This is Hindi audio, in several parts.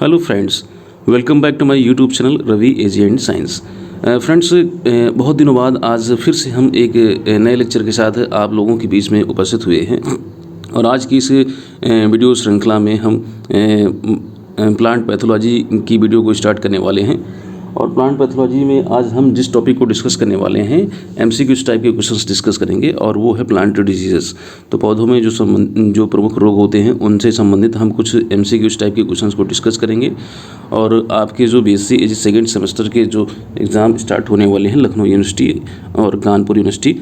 Hello friends, welcome back to my YouTube channel Ravi AG and science. Friends, बहुत दिनों बाद आज फिर से हम एक नए लेक्चर के साथ आप लोगों के बीच में उपस्थित हुए हैं और आज की इस वीडियो श्रृंखला में हम प्लांट पैथोलॉजी की वीडियो को स्टार्ट करने वाले हैं। और प्लांट पैथोलॉजी में आज हम जिस टॉपिक को डिस्कस करने वाले हैं एमसीक्यूज टाइप के क्वेश्चंस डिस्कस करेंगे और वो है प्लांट डिजीजेस। तो पौधों में जो प्रमुख रोग होते हैं उनसे संबंधित हम कुछ एमसीक्यूज टाइप के क्वेश्चंस को डिस्कस करेंगे। और आपके जो बीएससी एजी सेकेंड सेमेस्टर के जो एग्ज़ाम स्टार्ट होने वाले हैं लखनऊ यूनिवर्सिटी और कानपुर यूनिवर्सिटी,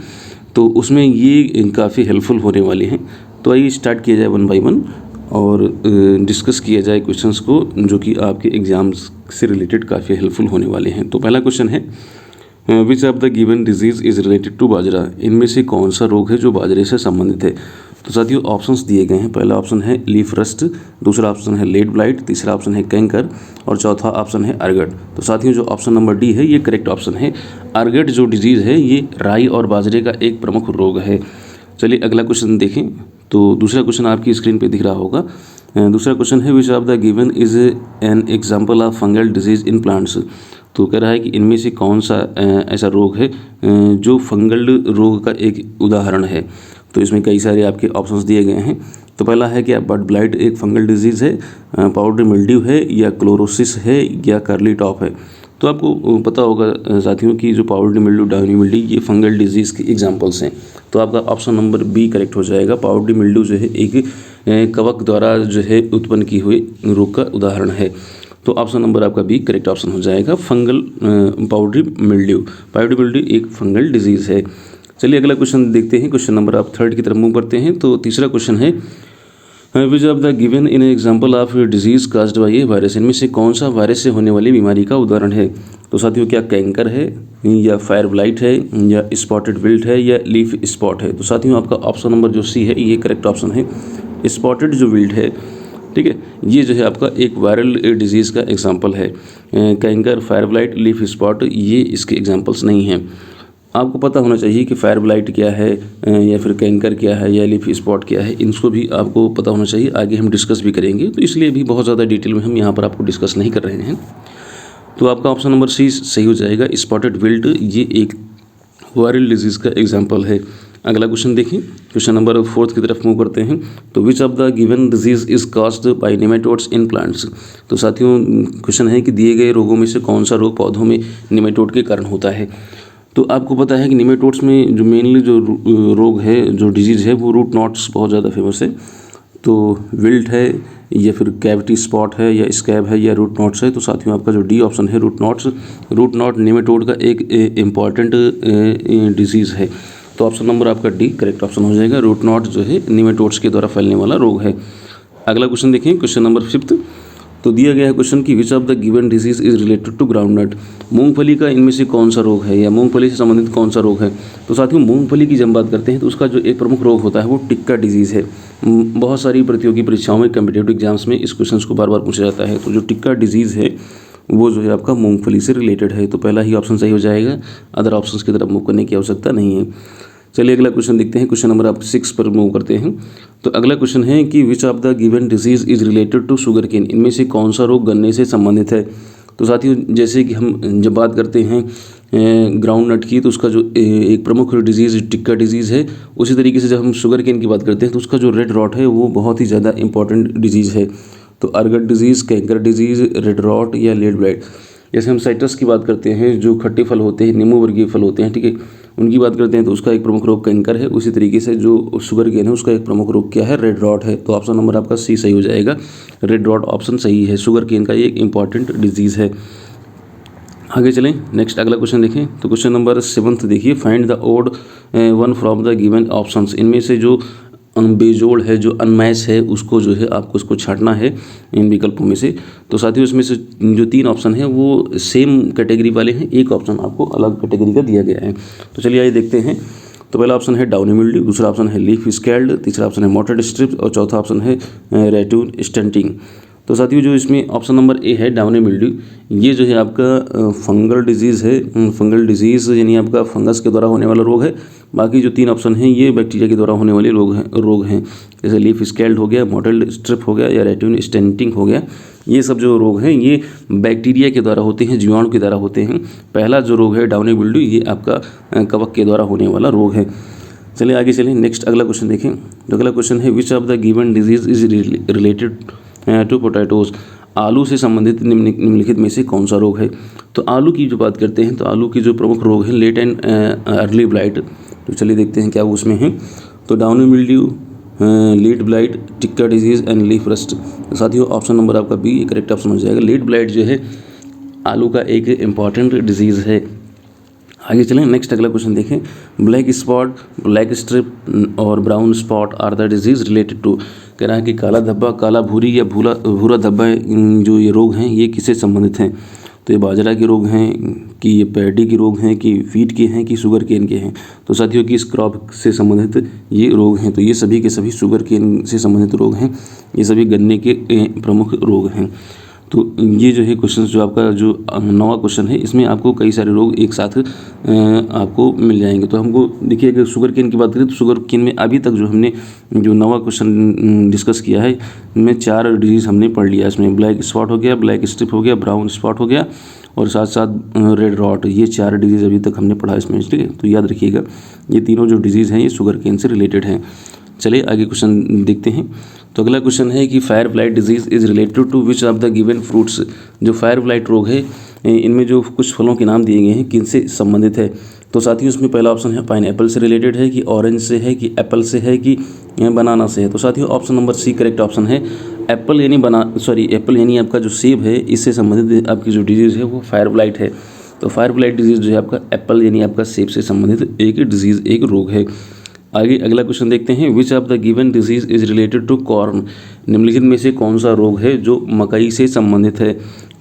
तो उसमें ये काफ़ी हेल्पफुल होने वाले हैं। तो आइए स्टार्ट किया जाए वन बाई वन और डिस्कस किया जाए क्वेश्चंस को जो कि आपके एग्ज़ाम्स से रिलेटेड काफ़ी हेल्पफुल होने वाले हैं। तो पहला क्वेश्चन है which of the given disease is related to बाजरा। इनमें से कौन सा रोग है जो बाजरे से संबंधित है। तो साथियों ऑप्शंस दिए गए हैं। पहला ऑप्शन है लीफ रस्ट, दूसरा ऑप्शन है लेड ब्लाइट, तीसरा ऑप्शन है कैंकर और चौथा ऑप्शन है अर्गट। तो साथियों जो ऑप्शन नंबर डी है ये करेक्ट ऑप्शन है। अर्गट जो डिजीज़ है ये राई और बाजरे का एक प्रमुख रोग है। चलिए अगला क्वेश्चन देखें। तो दूसरा क्वेश्चन आपकी स्क्रीन पे दिख रहा होगा। दूसरा क्वेश्चन है which of the given is an example of fungal disease in plants. तो कह रहा है कि इनमें से कौन सा ऐसा रोग है जो फंगल रोग का एक उदाहरण है। तो इसमें कई सारे आपके ऑप्शंस दिए गए हैं। तो पहला है कि बड ब्लाइट एक फंगल डिजीज़ है, पाउडर मिल्ड्यू है या क्लोरोसिस है या कर्ली टॉप है। तो आपको पता होगा साथियों कि जो पाउडर मिल्ड्यू, डाउनी मिल्ड्यू ये फंगल डिजीज़ की एग्जांपल्स हैं। तो आपका ऑप्शन नंबर बी करेक्ट हो जाएगा। पाउडर मिल्ड्यू जो है एक कवक द्वारा जो है उत्पन्न की हुई रोग का उदाहरण है। तो ऑप्शन नंबर आपका बी करेक्ट ऑप्शन हो जाएगा। फंगल पाउडर मिल्ड्यू एक फंगल डिजीज़ है। चलिए अगला क्वेश्चन देखते हैं। क्वेश्चन नंबर आप थर्ड की तरफ मूव करते हैं। तो तीसरा क्वेश्चन है which of the given in example of disease caused by A virus. इनमें से कौन सा वायरस से होने वाली बीमारी का उदाहरण है। तो साथियों क्या कैंकर है या फायर ब्लाइट है या स्पॉटेड विल्ट है या लीफ स्पॉट है। तो साथियों आपका ऑप्शन नंबर जो सी है ये करेक्ट ऑप्शन है। स्पॉटेड जो विल्ट है, ठीक है, ये जो है आपका एक वायरल डिजीज़ का एग्जाम्पल है। Canker, fire blight, leaf spot ये इसके एग्जाम्पल्स नहीं हैं। आपको पता होना चाहिए कि फायर ब्लाइट क्या है या फिर कैंकर क्या है या लीफ स्पॉट क्या है, इनको भी आपको पता होना चाहिए। आगे हम डिस्कस भी करेंगे, तो इसलिए भी बहुत ज़्यादा डिटेल में हम यहाँ पर आपको डिस्कस नहीं कर रहे हैं। तो आपका ऑप्शन नंबर सी सही हो जाएगा। स्पॉटेड विल्ट ये एक वायरल डिजीज़ का एग्जाम्पल है। अगला क्वेश्चन देखें। क्वेश्चन नंबर फोर्थ की तरफ मूव करते हैं। तो which of the given disease is caused by nematodes in plants. तो साथियों क्वेश्चन है कि दिए गए रोगों में से कौन सा रोग पौधों में निमेटोड के कारण होता है। तो आपको पता है कि निमेटोड्स में जो मेनली जो रोग है, जो डिजीज़ है, वो रूट नॉट्स बहुत ज़्यादा फेमस है। तो विल्ट है या फिर कैविटी स्पॉट है या स्कैब है या रूट नॉट्स है। तो साथियों आपका जो डी ऑप्शन है रूट नॉट निमेटोड का एक इम्पॉर्टेंट डिजीज़ है। तो ऑप्शन नंबर आपका डी करेक्ट ऑप्शन हो जाएगा। रूट नॉट जो है निमेटोड्स के द्वारा फैलने वाला रोग है। अगला क्वेश्चन देखिए। Question number fifth. तो दिया गया है क्वेश्चन कि which of the given disease is related to groundnut. मूंगफली का इनमें से कौन सा रोग है या मूंगफली से संबंधित कौन सा रोग है। तो साथियों मूंगफली की जब बात करते हैं तो उसका जो एक प्रमुख रोग होता है वो टिक्का डिजीज़ है। बहुत सारी प्रतियोगी परीक्षाओं में, कम्पिटेटिव एग्जाम्स में इस क्वेश्चन को बार बार पूछा जाता है। तो जो टिक्का डिजीज़ है वो जो है आपका मूंगफली से रिलेटेड है। तो पहला ही ऑप्शन सही हो जाएगा। अदर ऑप्शंस की तरफ मूव करने की आवश्यकता नहीं है। चलिए अगला क्वेश्चन देखते हैं। क्वेश्चन नंबर आप 6 पर मूव करते हैं। तो अगला क्वेश्चन है कि which of the given disease is related to sugarcane. इनमें से कौन सा रोग गन्ने से संबंधित है। तो साथियों जैसे कि हम जब बात करते हैं ग्राउंड नट की, तो उसका जो एक प्रमुख डिजीज़ टिक्का डिजीज़ है, उसी तरीके से जब हम शुगर केन की बात करते हैं तो उसका जो रेड रॉट है वो बहुत ही ज़्यादा इंपॉर्टेंट डिजीज़ है। तो ergot disease, canker disease, red rot या लेड ब्लाइट। जैसे हम साइट्रस की बात करते हैं, जो खट्टे फल होते हैं, नींबू वर्गीय फल होते हैं, ठीक है, उनकी बात करते हैं तो उसका एक प्रमुख रोग कैंकर है। उसी तरीके से जो शुगर केन है उसका एक प्रमुख रोग क्या है, रेड रॉट है। तो ऑप्शन नंबर आपका सी सही हो जाएगा। रेड रॉट ऑप्शन सही है। शुगर केन का ये एक इंपॉर्टेंट डिजीज़ है। आगे चलें, नेक्स्ट अगला क्वेश्चन देखें। तो क्वेश्चन नंबर 7 देखिए। Find the odd one from the given options. इनमें से जो बेजोड़ है, जो अनमैच है, उसको जो है आपको उसको छांटना है इन विकल्पों में से। तो साथियों इसमें से जो 3 ऑप्शन हैं वो सेम कैटेगरी वाले हैं, एक ऑप्शन आपको अलग कैटेगरी का दिया गया है। तो चलिए आइए देखते हैं। तो पहला ऑप्शन है डाउनी मिल्ड्यू, दूसरा ऑप्शन है लीफ स्कैल्ड, तीसरा ऑप्शन है मोटेड स्ट्रिप्स और चौथा ऑप्शन है रेट्यून स्टंटिंग। तो साथियों जो इसमें ऑप्शन नंबर ए है डाउनी मिल्ड्यू, ये जो है आपका फंगल डिजीज़ है। फंगल डिजीज़ यानी आपका फंगस के द्वारा होने वाला रोग है। बाकी जो 3 ऑप्शन हैं ये बैक्टीरिया के द्वारा होने वाले रोग हैं। जैसे लीफ स्केल्ड हो गया, मॉटल्ड स्ट्रिप हो गया या रेटिन स्टेंटिंग हो गया। ये सब जो रोग हैं ये बैक्टीरिया के द्वारा होते हैं, जीवाणु के द्वारा होते हैं। पहला जो रोग है डाउनी मिल्ड्यू, ये आपका कवक के द्वारा होने वाला रोग है। चलिए आगे चलें, नेक्स्ट अगला क्वेश्चन देखें। तो अगला क्वेश्चन है which of the given disease is related to potatoes. आलू से संबंधित निम्नलिखित में से कौन सा रोग है। तो आलू की जो बात करते हैं तो आलू की जो प्रमुख रोग है लेट एंड अर्ली ब्लाइट। तो चलिए देखते हैं क्या वो उसमें है। तो downy mildew, late blight, tikka disease and leaf rust. साथियों ऑप्शन नंबर आपका बी करेक्ट ऑप्शन हो जाएगा। लेट ब्लाइट जो है आलू का एक इम्पॉर्टेंट डिजीज़ है। आगे चलें, नेक्स्ट अगला क्वेश्चन देखें। ब्लैक स्पॉट, ब्लैक स्ट्रिप और brown spot are the disease related to. कह रहा है कि काला धब्बा, काला भूरी या भूरा धब्बा जो ये रोग हैं ये किससे संबंधित हैं। तो ये बाजरा के रोग हैं कि ये पैडी के रोग हैं कि वीट के हैं कि शुगर केन के हैं। तो साथियों की इस क्रॉप से संबंधित ये रोग हैं। तो ये सभी के सभी शुगर केन से संबंधित रोग हैं। ये सभी गन्ने के प्रमुख रोग हैं। तो ये जो है क्वेश्चन जो आपका जो 9वां क्वेश्चन है इसमें आपको कई सारे रोग एक साथ आपको मिल जाएंगे। तो हमको देखिए अगर शुगर केन की बात करें तो शुगर केन में अभी तक जो हमने जो 9वां क्वेश्चन डिस्कस किया है इनमें 4 डिजीज़ हमने पढ़ लिया। इसमें ब्लैक स्पॉट हो गया, ब्लैक स्ट्रिप हो गया, ब्राउन स्पॉट हो गया और साथ साथ रेड रॉट। ये 4 डिजीज़ अभी तक हमने पढ़ा इसमें, ठीक है। तो याद रखिएगा ये तीनों जो डिजीज़ हैं ये शुगर केन से रिलेटेड हैं। चलिए आगे क्वेश्चन देखते हैं। तो अगला क्वेश्चन है कि fire blight disease is related to which of the given fruits. जो फायर ब्लाइट रोग है इनमें जो कुछ फलों के नाम दिए गए हैं किनसे संबंधित है। तो साथियों इसमें पहला ऑप्शन है पाइन एप्पल से रिलेटेड है कि ऑरेंज से है कि एप्पल से है कि बनाना से है। तो साथियों option number C correct option है। एप्पल यानी एप्पल यानी आपका जो सेब है इससे संबंधित आपकी जो डिजीज़ है वो फायर ब्लाइट है। तो फायर ब्लाइट डिजीज़ जो है आपका एप्पल यानी आपका सेब से संबंधित एक डिजीज़ एक रोग है। आगे अगला क्वेश्चन देखते हैं। Which of the given disease is related to corn. निम्नलिखित में से कौन सा रोग है जो मकई से संबंधित है।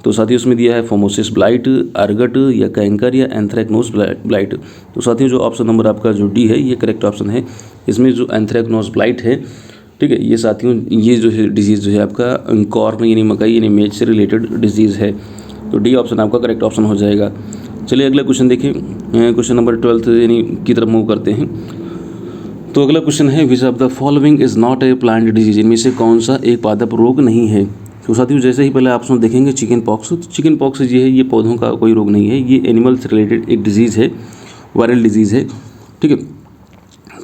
तो साथियों उसमें दिया है फोमोसिस ब्लाइट, अर्गट या कैंकर या एंथ्रेक्नोज ब्लाइट। तो साथियों जो ऑप्शन नंबर आपका जो डी है ये करेक्ट ऑप्शन है। इसमें जो एंथ्रेक्नोज ब्लाइट है, ठीक है, ये साथियों ये जो है डिजीज़ जो है आपका कॉर्न यानी मकई यानी मेज से रिलेटेड डिजीज़ है। तो डी ऑप्शन आपका करेक्ट ऑप्शन हो जाएगा। चलिए अगला क्वेश्चन देखें। क्वेश्चन नंबर 12 यानी की तरफ मूव करते हैं। तो अगला क्वेश्चन है which of the following is not a plant disease. इनमें से कौन सा एक पादप रोग नहीं है। तो साथियों जैसे ही पहले ऑप्शन देखेंगे चिकन पॉक्स। तो चिकन पॉक्स ये है ये पौधों का कोई रोग नहीं है, ये एनिमल से रिलेटेड एक डिजीज़ है, वायरल डिजीज़ है, ठीक है।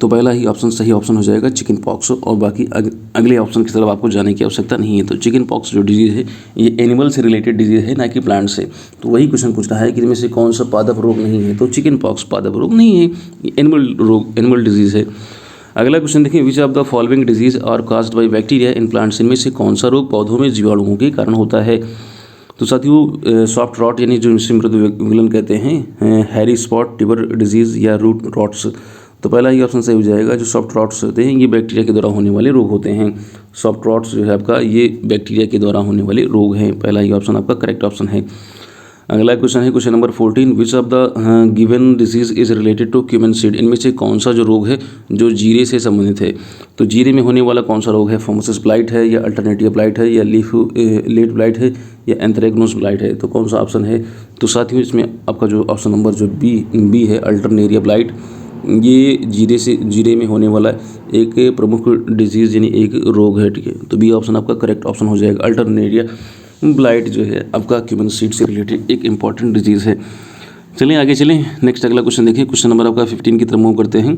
तो पहला ही ऑप्शन सही ऑप्शन हो जाएगा चिकन पॉक्स। और बाकी अगले ऑप्शन की तरफ आपको जाने की आवश्यकता नहीं है। तो चिकन पॉक्स जो डिजीज़ है ये एनिमल से रिलेटेड डिजीज़ है ना कि प्लांट से। तो वही क्वेश्चन पूछ रहा है कि इनमें से कौन सा पादप रोग नहीं है। तो चिकन पॉक्स पादप रोग नहीं है, ये एनिमल डिजीज़ है। अगला क्वेश्चन देखिए। Which of the following disease are caused by bacteria in plants. इनमें से कौन सा रोग पौधों में जीवाणुओं के कारण होता है। तो साथियों सॉफ्ट रॉट यानी जो इसे मृदु विगलन कहते हैं, हैरी स्पॉट, टिबर डिजीज़ या रूट रॉट्स। तो पहला ही ऑप्शन सही हो जाएगा। जो सॉफ्ट रॉट्स होते हैं ये बैक्टीरिया के द्वारा होने वाले रोग होते हैं। सॉफ्ट रॉट्स जो है आपका ये बैक्टीरिया के द्वारा होने वाले रोग हैं। पहला ही ऑप्शन आपका करेक्ट ऑप्शन है। अगला क्वेश्चन है question number 14। Which of the given disease is related to cumin seed. इनमें से कौन सा जो रोग है जो जीरे से संबंधित है। तो जीरे में होने वाला कौन सा रोग है। फोमोसिस ब्लाइट है या अल्टरनेटिव ब्लाइट है या लेट ब्लाइट है या एंथ्रेक्नोज ब्लाइट है। तो कौन सा ऑप्शन है। तो साथियों इसमें आपका जो ऑप्शन नंबर जो बी है अल्टरनेरिया ब्लाइट, ये जीरे में होने वाला एक प्रमुख डिजीज़ यानी एक रोग है, ठीक है। तो बी ऑप्शन आपका करेक्ट ऑप्शन हो जाएगा। अल्टरनेरिया ब्लाइट जो है आपका क्यूमन सीड से रिलेटेड एक इंपॉर्टेंट डिजीज़ है। चलिए आगे चलें, नेक्स्ट अगला क्वेश्चन देखें। क्वेश्चन नंबर आपका 15 की तरफ मूव करते हैं।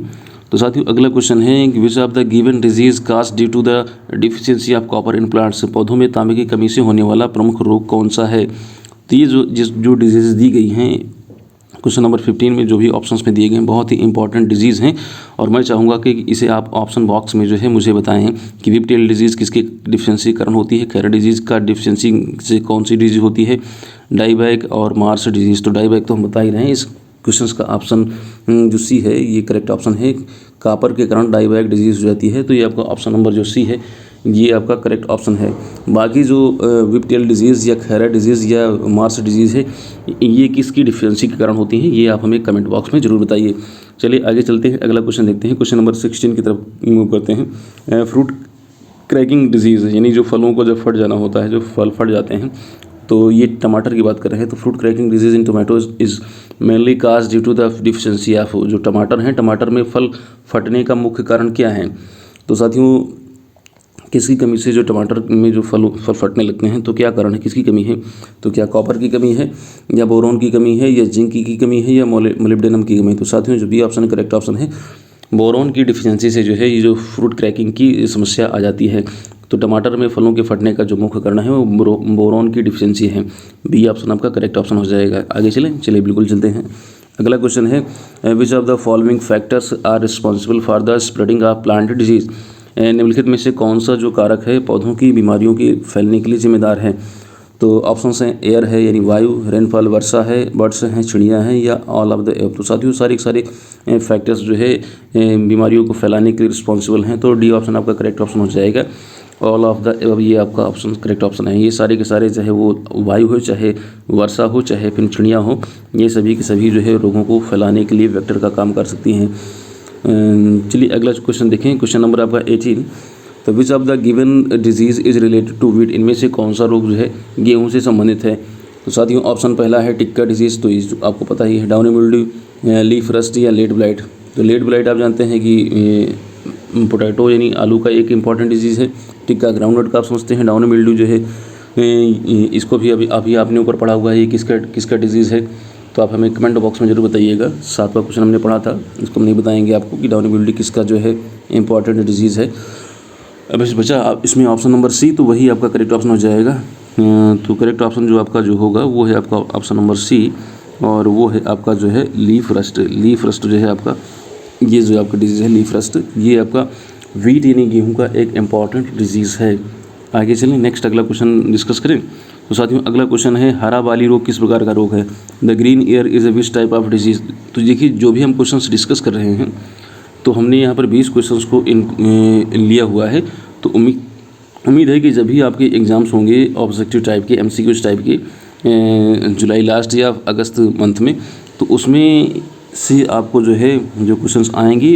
तो साथियों अगला क्वेश्चन है कि which of the given disease caused due to the deficiency of copper in plants. पौधों में तांबे की कमी से होने वाला प्रमुख रोग कौन सा है। तो ये जो डिजीज़ दी गई हैं क्वेश्चन नंबर 15 में जो भी ऑप्शंस में दिए गए हैं बहुत ही इंपॉर्टेंट डिजीज़ हैं। और मैं चाहूँगा कि इसे आप ऑप्शन बॉक्स में जो है मुझे बताएं कि विप टेल डिजीज़ किसके डिफिशियंसी के कारण होती है, खैरा डिजीज़ का डिफिशियंसी से कौन सी डिजीज़ होती है, डाईबैक और मार्स डिजीज़। तो डाईबैक तो हम बता ही रहे हैं। इस क्वेश्चन का ऑप्शन जो सी है ये करेक्ट ऑप्शन है। कापर के कारण डाईबैक डिजीज़ हो जाती है। तो ये आपका ऑप्शन नंबर जो सी है ये आपका करेक्ट ऑप्शन है। बाकी जो विप टेल डिजीज़ या खैरा डिजीज़ या मार्स डिजीज़ है ये किसकी डिफिशियंसी के कारण होती हैं ये आप हमें कमेंट बॉक्स में ज़रूर बताइए। चलिए आगे चलते हैं, अगला क्वेश्चन देखते हैं। क्वेश्चन नंबर 16 की तरफ मूव करते हैं। फ्रूट क्रैकिंग डिजीज़ यानी जो फलों को जब फट जाना होता है, जो फल फट जाते हैं, तो ये टमाटर की बात कर रहे हैं तो fruit cracking disease in tomatoes is mainly caused due to the deficiency of, जो टमाटर हैं, टमाटर में फल फटने का मुख्य कारण क्या है? तो साथियों, किसकी कमी से जो टमाटर में जो फल फटने लगते हैं, तो क्या कारण है, किसकी कमी है? तो क्या कॉपर की कमी है, या बोरोन की कमी है, या जिंक की कमी है, या मोलिब्डेनम की कमी है? तो साथियों, जो बी ऑप्शन करेक्ट ऑप्शन है, बोरोन की डिफिशिएंसी से जो है ये जो फ्रूट क्रैकिंग की समस्या आ जाती है। तो टमाटर में फलों के फटने का जो मुख्य कारण है वो बोरोन की डिफिशिएंसी है। बी ऑप्शन आपका करेक्ट ऑप्शन हो जाएगा। आगे चलिए बिल्कुल चलते हैं। अगला क्वेश्चन है, which of the following factors are responsible for the spreading of plant disease? निम्नलिखित में से कौन सा जो कारक है पौधों की बीमारियों के फैलने के लिए जिम्मेदार है? तो ऑप्शंस हैं एयर है यानी वायु, रेनफॉल वर्षा है, बर्ड्स हैं चिड़ियाँ हैं, या ऑल ऑफ द एब। तो साथियों, सारे फैक्टर्स जो है बीमारियों को फैलाने के लिए रिस्पॉन्सिबल हैं। तो डी ऑप्शन आपका करेक्ट ऑप्शन हो जाएगा। ऑल ऑफ द एब ये आपका ऑप्शन करेक्ट ऑप्शन है। ये सारे के सारे, चाहे वो वायु हो, चाहे वर्षा हो, चाहे फिर चिड़ियाँ हो, ये सभी के सभी जो है रोगों को फैलाने के लिए वेक्टर का काम कर सकती हैं। चलिए अगला क्वेश्चन देखें। क्वेश्चन नंबर आपका 18। तो which of the given disease is related to wheat? इनमें से कौन सा रोग जो है गेहूं से संबंधित है? तो साथियों, ऑप्शन पहला है टिक्का डिजीज़, तो ये आपको पता ही है। डाउनी मिल्ड्यू, लीफ रस्ट, या लेट ब्लाइट। तो लेट ब्लाइट आप जानते हैं कि पोटैटो यानी आलू का एक इम्पॉर्टेंट डिजीज़ है। टिक्का ग्राउंडनट का आप समझते हैं। डाउनी मिल्ड्यू जो है इसको भी अभी आपने ऊपर पढ़ा हुआ है, ये किसका डिजीज़ है? तो आप हमें कमेंट बॉक्स में जरूर बताइएगा। 7वां क्वेश्चन हमने पढ़ा था, इसको हम नहीं बताएंगे आपको कि डाउनी मिल्ड्यू किसका जो है इम्पॉर्टेंट डिजीज़ है। अब इस बचा आप इसमें ऑप्शन नंबर सी, तो वही आपका करेक्ट ऑप्शन हो जाएगा। तो करेक्ट ऑप्शन जो आपका जो होगा वो है आपका ऑप्शन नंबर सी, और वो है आपका जो है लीफ रस्ट। लीफ रस्ट जो है आपका, ये जो आपका डिजीज़ है लीफ रस्ट, ये आपका वीट यानी गेहूं का एक इम्पॉर्टेंट डिजीज़ है। आगे चलें, नेक्स्ट अगला क्वेश्चन डिस्कस करें। तो साथियों, अगला क्वेश्चन है, हरा बाली रोग किस प्रकार का रोग है? The green ear is a which type of disease? तो देखिए, जो भी हम क्वेश्चन डिस्कस कर रहे हैं, तो हमने यहाँ पर 20 क्वेश्चंस को लिया हुआ है। तो उम्मीद है कि जब भी आपके एग्ज़ाम्स होंगे ऑब्जेक्टिव टाइप के, MCQs टाइप के, जुलाई लास्ट या अगस्त मंथ में, तो उसमें से आपको जो है जो क्वेश्चंस आएंगे,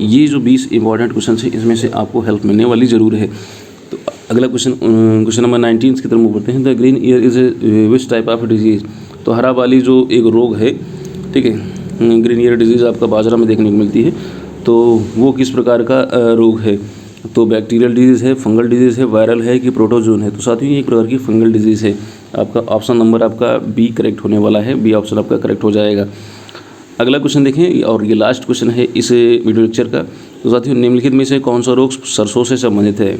ये जो 20 इंपॉर्टेंट क्वेश्चंस हैं, इसमें से आपको हेल्प मिलने वाली ज़रूर है। तो अगला क्वेश्चन नंबर 19 की तरफ मूव करते हैं। The green ear is a which type of disease? तो हरा वाली जो एक रोग है, ठीक है, ग्रीन ईयर डिजीज़ आपका बाजरा में देखने को मिलती है। तो वो किस प्रकार का रोग है? तो बैक्टीरियल डिजीज़ है, फंगल डिजीज़ है, वायरल है, कि प्रोटोजोन है? तो साथियों, ये एक प्रकार की फंगल डिजीज़ है। आपका ऑप्शन नंबर आपका बी करेक्ट होने वाला है। बी ऑप्शन आपका करेक्ट हो जाएगा। अगला क्वेश्चन देखें, और ये लास्ट क्वेश्चन है इस वीडियो लेक्चर का। तो साथियों, निम्नलिखित में से कौन सा रोग सरसों से संबंधित है?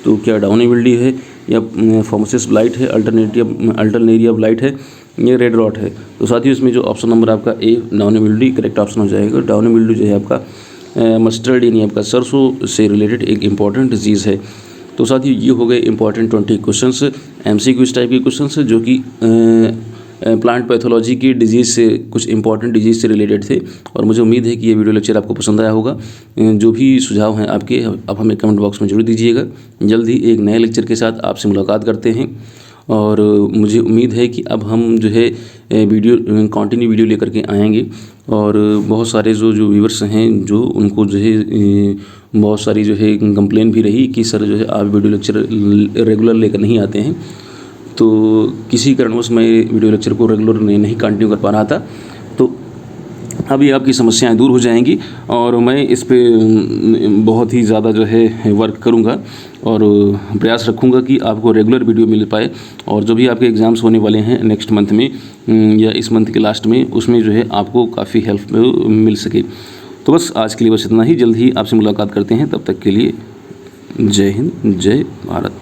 तो क्या डाउनी मिल्ड्यू है, या फोमोसिस ब्लाइट है, अल्टरनेरिया ब्लाइट है, ये रेड रॉट है? तो साथियों, इसमें जो ऑप्शन नंबर आपका ए डाउनी मिल्ड्यू करेक्ट ऑप्शन हो जाएगा। डाउनी मिल्ड्यू जो है आपका मस्टर्ड यानी आपका सरसों से रिलेटेड एक इम्पॉर्टेंट डिजीज़ है। तो साथियों, ये हो गए इंपॉर्टेंट 20 क्वेश्चंस, MCQs टाइप के क्वेश्चंस, जो कि प्लांट पैथोलॉजी की डिजीज़ से, कुछ इंपॉर्टेंट डिजीज़ से रिलेटेड थे। और मुझे उम्मीद है कि ये वीडियो लेक्चर आपको पसंद आया होगा। जो भी सुझाव हैं आपके, आप हमें कमेंट बॉक्स में जरूर दीजिएगा। जल्द ही एक नए लेक्चर के साथ आपसे मुलाकात करते हैं, और मुझे उम्मीद है कि अब हम जो है कंटिन्यू वीडियो लेकर के आएंगे। और बहुत सारे जो व्यूवर्स हैं, जो उनको जो है बहुत सारी जो है कंप्लेन भी रही कि सर जो है आप वीडियो लेक्चर रेगुलर लेकर नहीं आते हैं। तो किसी कारणवश मैं वीडियो लेक्चर को रेगुलर नहीं कंटिन्यू कर पा रहा था। तो अभी आपकी समस्याएं दूर हो जाएंगी, और मैं इस पे बहुत ही ज़्यादा जो है वर्क करूंगा, और प्रयास रखूंगा कि आपको रेगुलर वीडियो मिल पाए। और जो भी आपके एग्ज़ाम्स होने वाले हैं नेक्स्ट मंथ में, या इस मंथ के लास्ट में, उसमें जो है आपको काफ़ी हेल्प मिल सके। तो बस आज के लिए बस इतना ही। जल्द ही आपसे मुलाकात करते हैं। तब तक के लिए जय हिंद, जय भारत।